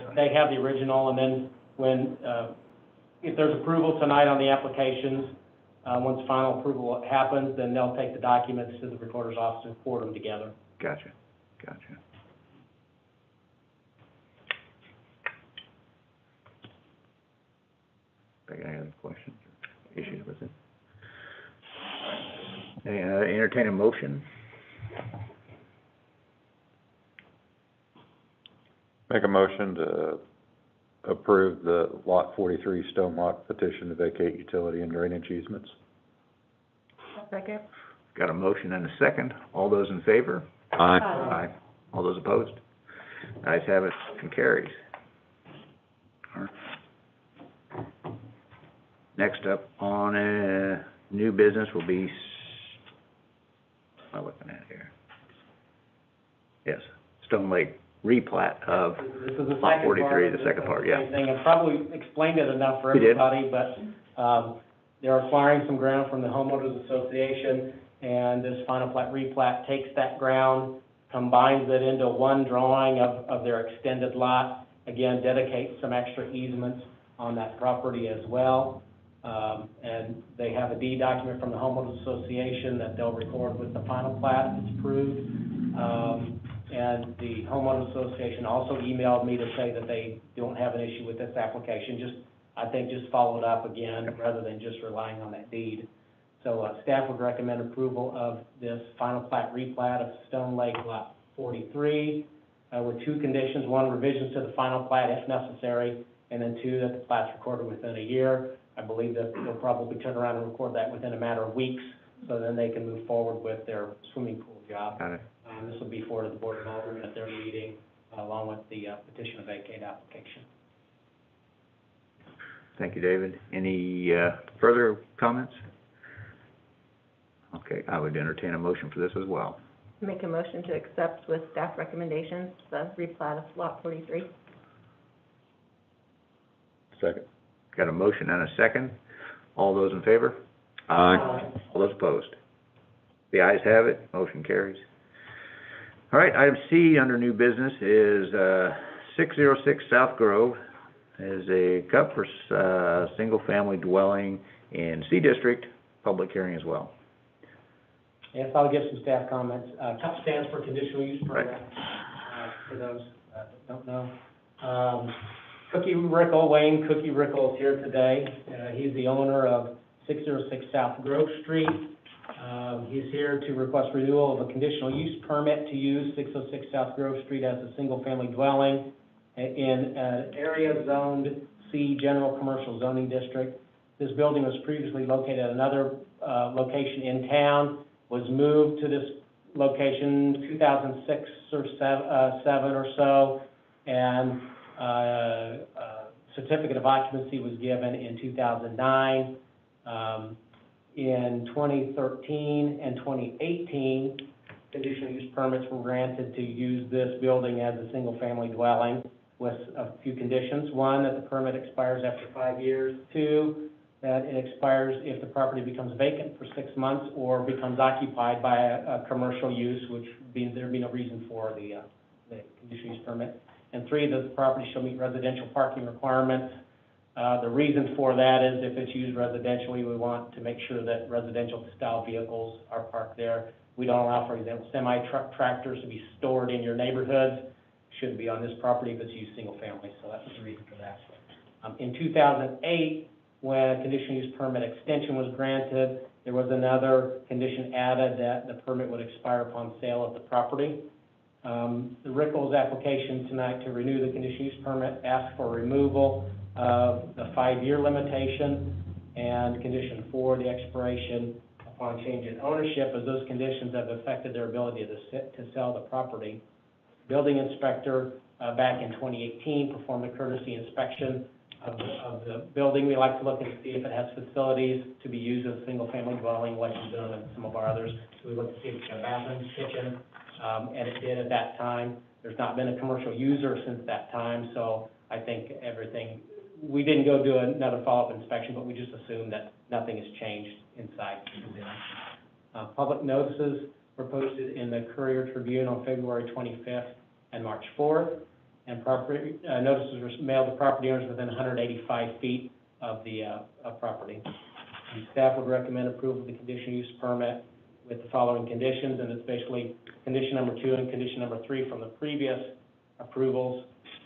they have the original, and then when, if there's approval tonight on the applications, once final approval happens, then they'll take the documents to the recorder's office and forward them together. Gotcha. Any other questions or issues with it? Entertain a motion. Make a motion to approve the Lot 43 Stone Lot petition to vacate utility and drainage easements. Second. Got a motion and a second. All those in favor? Aye. All those opposed? Ayes have it, motion carries. All right. Next up on new business will be, what am I looking at here? Yes, Stone Lake replat of This is the Lot second 43, part. the second part, yeah. Same thing. I probably explained it enough for You did. everybody, but, they're acquiring some ground from the homeowners association, and this final plat replat takes that ground, combines it into one drawing of their extended lot, again, dedicates some extra easements on that property as well. And they have a deed document from the homeowners association that they'll record with the final plat if it's approved. And the homeowners association also emailed me to say that they don't have an issue with this application, I think just follow it up again rather than just relying on that deed. So, staff would recommend approval of this final plat replat of Stone Lake Lot 43, with two conditions: one, revisions to the final plat if necessary, and then two, that the plat's recorded within a year. I believe that they'll probably turn around and record that within a matter of weeks, so then they can move forward with their swimming pool job. Got it. This will be forwarded to the Board of Aldermen at their meeting, along with the petition to vacate application. Thank you, David. Any further comments? Okay, I would entertain a motion for this as well. Make a motion to accept with staff recommendations the replat of Lot 43. Second. Got a motion and a second. All those in favor? Aye. All those opposed? The ayes have it, motion carries. All right, item C under new business is 606 South Grove, is a cut for single-family dwelling in C District, public hearing as well. Yes, I'll give some staff comments. CUP stands for conditional use permit, for those that don't know. Wayne Cookie Rickle is here today. He's the owner of 606 South Grove Street. He's here to request renewal of a conditional use permit to use 606 South Grove Street as a single-family dwelling in an area zoned C General Commercial Zoning District. This building was previously located at another location in town, was moved to this location 2006 or 7 or so, and certificate of occupancy was given in 2009. In 2013 and 2018, conditional use permits were granted to use this building as a single-family dwelling with a few conditions. One, that the permit expires after 5 years. Two, that it expires if the property becomes vacant for 6 months or becomes occupied by a commercial use, which there'd be no reason for the conditional use permit. And three, that the property shall meet residential parking requirements. The reason for that is if it's used residentially, we want to make sure that residential-style vehicles are parked there. We don't allow, for example, semi-truck tractors to be stored in your neighborhoods. Shouldn't be on this property if it's used single-family, so that's the reason for that. In 2008, when a conditional use permit extension was granted, there was another condition added that the permit would expire upon sale of the property. The Rickles application tonight to renew the conditional use permit asks for removal of the 5-year limitation and condition 4, the expiration upon change in ownership, as those conditions have affected their ability to sell the property. Building inspector back in 2018 performed a courtesy inspection of the building. We like to look and see if it has facilities to be used as a single-family dwelling like we've done in some of our others. So we looked to see if it's got a bathroom, kitchen, and it did at that time. There's not been a commercial user since that time, so I think everything, we didn't go do another follow-up inspection, but we just assumed that nothing has changed inside. Public notices were posted in the Courier Tribune on February 25th and March 4th. and property, notices were mailed to property owners within 185 feet of the, property. And staff would recommend approval of the conditional use permit with the following conditions, and it's basically condition number 2 and condition number 3 from the previous approvals,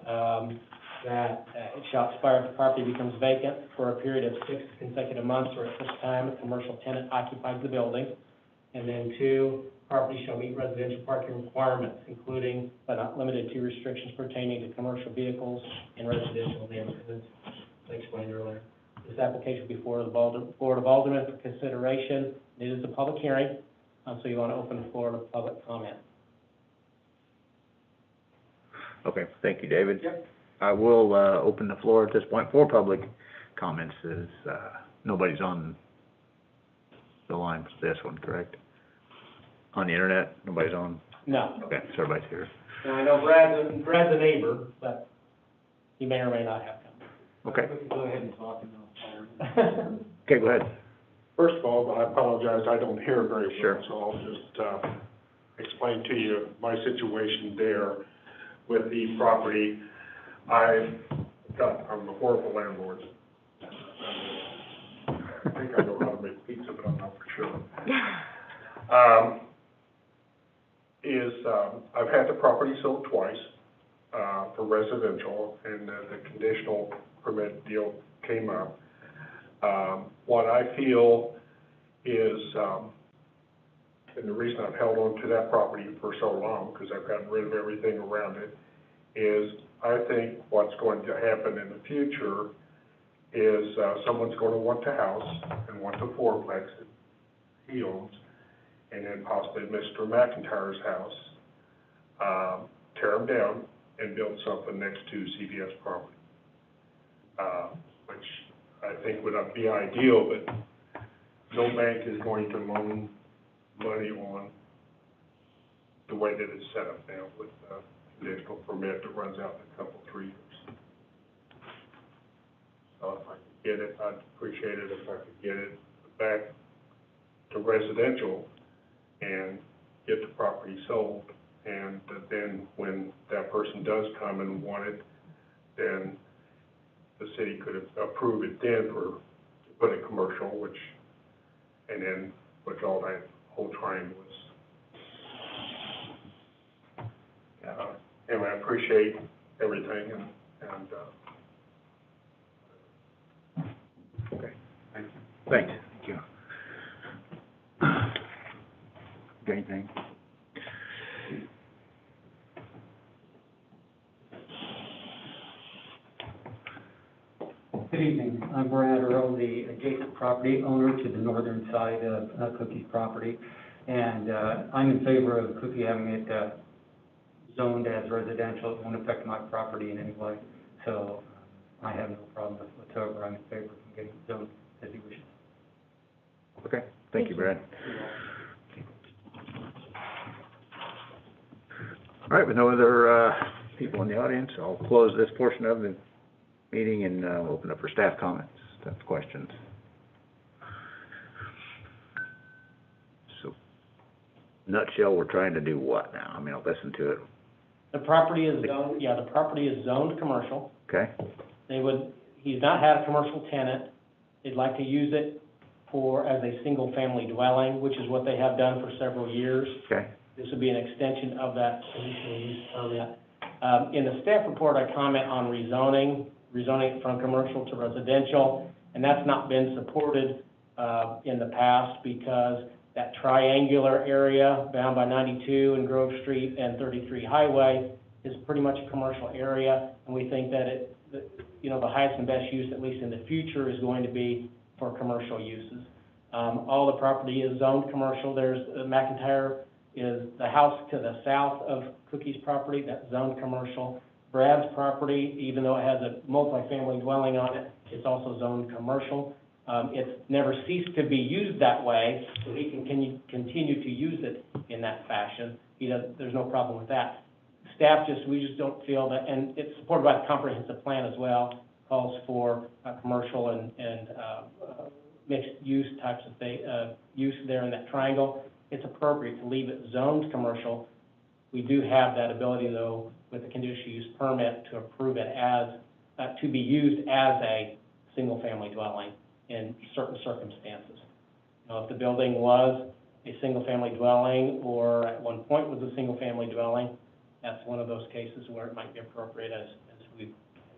that it shall expire if the property becomes vacant for a period of 6 consecutive months or at such time a commercial tenant occupies the building. And then 2, property shall meet residential parking requirements, including but not limited to restrictions pertaining to commercial vehicles and residential neighborhoods, as I explained earlier. This application will be before the Board of Aldermen for consideration. It is a public hearing, so you want to open the floor to public comment. Okay, thank you, David. Yep. I will, open the floor at this point for public comments, as, nobody's on the line for this one, correct? On the internet, nobody's on? No. Okay, so everybody's here. Now, I know Brad's a neighbor, but he may or may not have come. Okay. Go ahead and talk and Okay, go ahead. First of all, I apologize, I don't hear very well. Sure. So I'll just, explain to you my situation there with the property. I'm a horrible landlord. I think I know how to make pizza, but I'm not for sure. I've had the property sold twice, for residential, and the conditional permit deal came up. What I feel is, and the reason I've held on to that property for so long, because I've gotten rid of everything around it, is I think what's going to happen in the future is, someone's going to want the house and want the fourplex that he owns, and then possibly Mr. McIntyre's house, tear them down and build something next to CVS property, which I think would not be ideal, but no bank is going to loan money on the way that it's set up now with conditional permit that runs out in a couple, 3 years. So if I could get it, I'd appreciate it if I could get it back to residential and get the property sold. And then when that person does come and want it, then the city could approve it then to put it commercial, which all that whole triangle is. Anyway, I appreciate everything and Okay, thank you. thanks. Thank you. Got anything? Good evening. I'm Brad Earl, the adjacent property owner to the northern side of Cookie's property. And I'm in favor of Cookie having it zoned as residential. It won't affect my property in any way. So I have no problem whatsoever. I'm in favor of him getting it zoned as he wishes. Okay, thank you, Brad. All right, with no other, people in the audience, I'll close this portion of the meeting and, open up for staff comments, staff questions. So, nutshell, we're trying to do what now? I mean, I'll listen to it, The property is zoned, the property is zoned commercial. okay? He's not had a commercial tenant. They'd like to use it as a single-family dwelling, which is what they have done for several years. Okay, This would be an extension of that conditional use permit. In the staff report, I comment on rezoning it from commercial to residential, and that's not been supported in the past because that triangular area bound by 92 and Grove Street and 33 Highway is pretty much a commercial area, and we think that the highest and best use, at least in the future, is going to be for commercial uses. All the property is zoned commercial. There's McIntyre is the house to the south of Cookie's property, that's zoned commercial. Brad's property, even though it has a multifamily dwelling on it, it's also zoned commercial. It's never ceased to be used that way, so he can continue to use it in that fashion. There's no problem with that. Staff we just don't feel that, and it's supported by the comprehensive plan as well, calls for commercial and mixed use types of use there in that triangle. It's appropriate to leave it zoned commercial. We do have that ability, though, with a conditional use permit to approve it as, to be used as a single-family dwelling in certain circumstances. You know, if the building was a single-family dwelling, or at one point was a single-family dwelling, that's one of those cases where it might be appropriate, as we've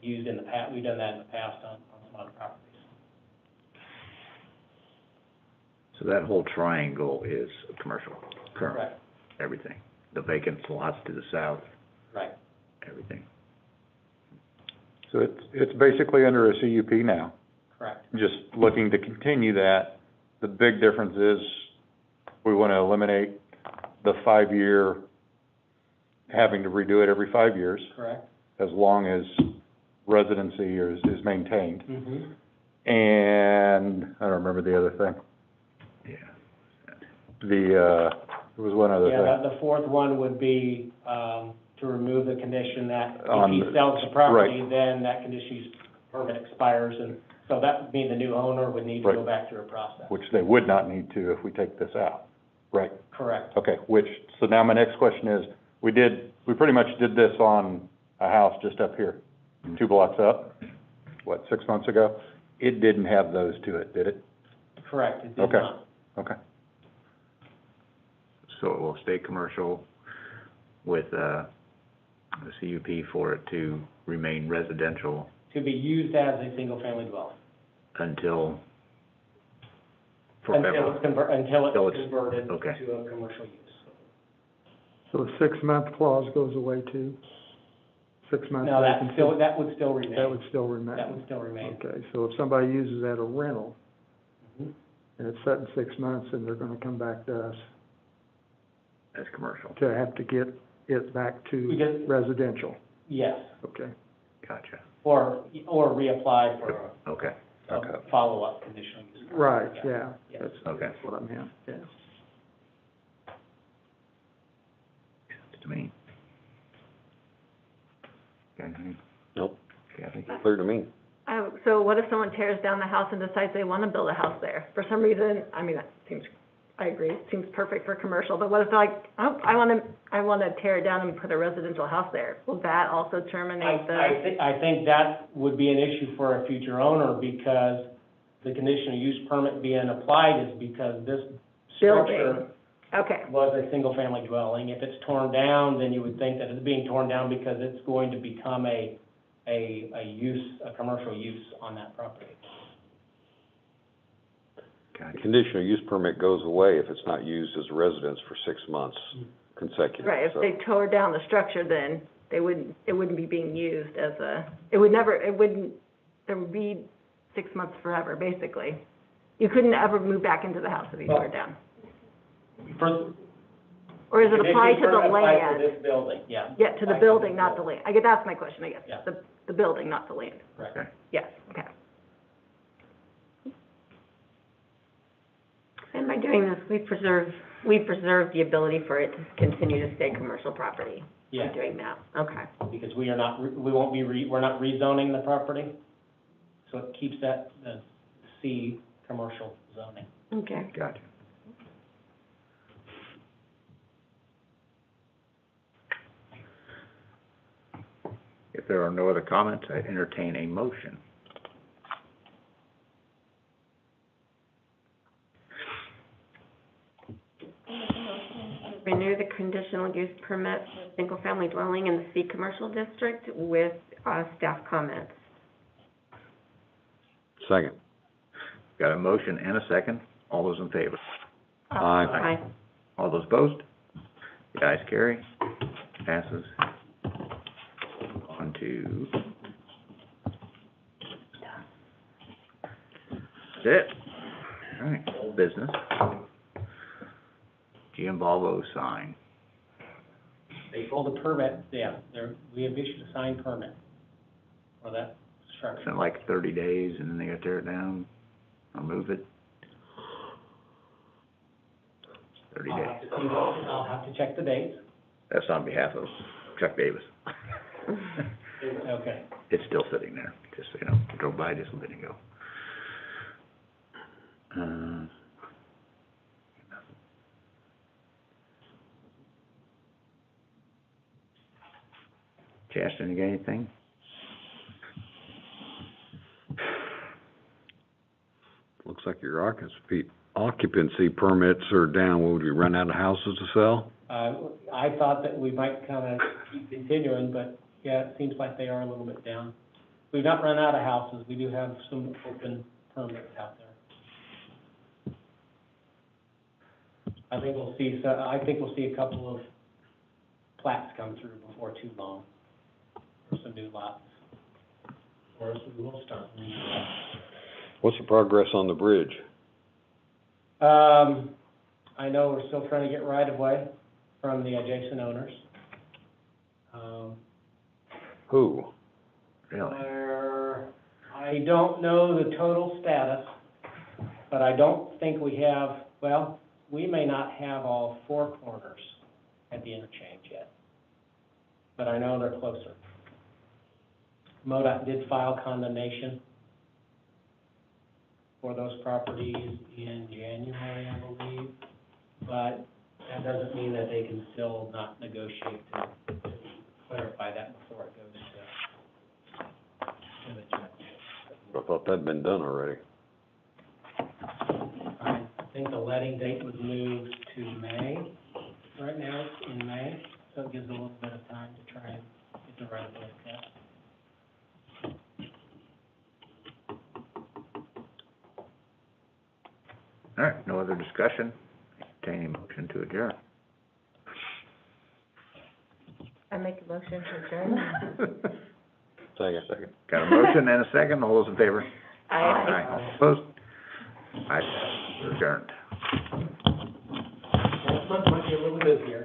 used in the past, we've done that in the past on some other properties. So that whole triangle is commercial, current, Correct, everything. The vacant lots to the south, right. everything. So it's basically under a CUP now, Correct. just looking to continue that. The big difference is we want to eliminate the 5-year, having to redo it every 5 years, Correct. as long as residency is maintained. Mm-hmm. And I don't remember the other thing. Yeah. There was one other thing. Yeah, the fourth one would be, to remove the condition that On if he the- sells the property, right. then that conditional use permit expires, and so that would mean the new owner would need to go Right. back through a process. Which they would not need to if we take this out, right? Correct. Okay, so now my next question is, we pretty much did this on a house just up here, 2 blocks up, 6 months ago? It didn't have those to it, did it? Correct, it did Okay. not. Okay. So it will stay commercial with, a CUP for it to remain residential To be used as a single-family dwelling. until Until forever. it's until Until it's it's- converted okay. to a commercial use. So the 6-month clause goes away too? 6 months? No, they can that would still remain. That would still remain? That would still remain. Okay, so if somebody uses that a rental, Mhm. and it's set in 6 months, and they're gonna come back to us As commercial. to have to get it back to Because- residential? Yes, Okay. Gotcha. or reapply for Okay, a follow-up conditional use. permit. Right, Yeah. yeah, Yes. Okay. that's what I meant, yeah. to me. Okay. Nope, Kathy? clear to me. So what if someone tears down the house and decides they want to build a house there? For some reason, I mean, that seems, I agree, it seems perfect for commercial, but what if they're like, oh, I want to tear it down and put a residential house there? Will that also terminate the? I think that would be an issue for a future owner, because the conditional use permit being applied is because this structure Building. Okay, was a single-family dwelling. If it's torn down, then you would think that it's being torn down because it's going to become a commercial use on that property. The Gotcha. conditional use permit goes away if it's not used as a residence for 6 months consecutive. right, if So- they tore down the structure, then it wouldn't be being used as there would be 6 months forever, basically. You couldn't ever move back into the house if you tore it down. First, Or is it applied to the conditional use permit applies land? to this building, yeah. Yeah, to the Applies building, this not the building. land. I guess that's my question, I guess. Yeah. The building, not the land. Correct. Okay. Yes, okay. And by doing this, we preserve the ability for it to continue to stay commercial property Yeah, by doing that. Okay. because we're not rezoning the property, so it keeps the C commercial zoning. Okay. Gotcha. If there are no other comments, I entertain a motion. Renew the conditional use permit for single-family dwelling in the C commercial district with, staff comments. Second. Got a motion and a second. All those in favor? Aye. All those opposed? The ayes carry. Passes. On to... That's it. All right, old business. Giambalvo sign. They pulled a permit, we have issued a signed permit for that It's structure. in like 30 days, and then they gotta tear it down or move it. 30 days. I'll have to check the dates. That's on behalf of Chuck Davis. Okay. It's still sitting there, just, so you know, I drove by just a minute ago. Chaston, you got anything? Looks like your occupancy permits are down. Would we run out of houses to sell? I thought that we might kind of keep continuing, but yeah, it seems like they are a little bit down. We've not run out of houses. We do have some open permits out there. I think we'll see a couple of plats come through before too long for some new lots. Or else we will start. What's the progress on the bridge? I know we're still trying to get right of way from the adjacent owners. Who? Really? I don't know the total status, but I don't think we have, well, we may not have all four corners at the interchange yet. But I know they're closer. MoDOT did file condemnation for those properties in January, I believe. But that doesn't mean that they can still not negotiate to clarify that before it goes to the judge. I thought that'd been done already. I think the letting date was moved to May. Right now it's in May, so it gives a little bit of time to try and get the right of way cut. All right, no other discussion? Entertaining motion to adjourn. I make a motion to adjourn. Second. Got a motion and a second, all those in favor? Aye. Opposed? Ayes have it. Adjourned. Next month might be a little busier.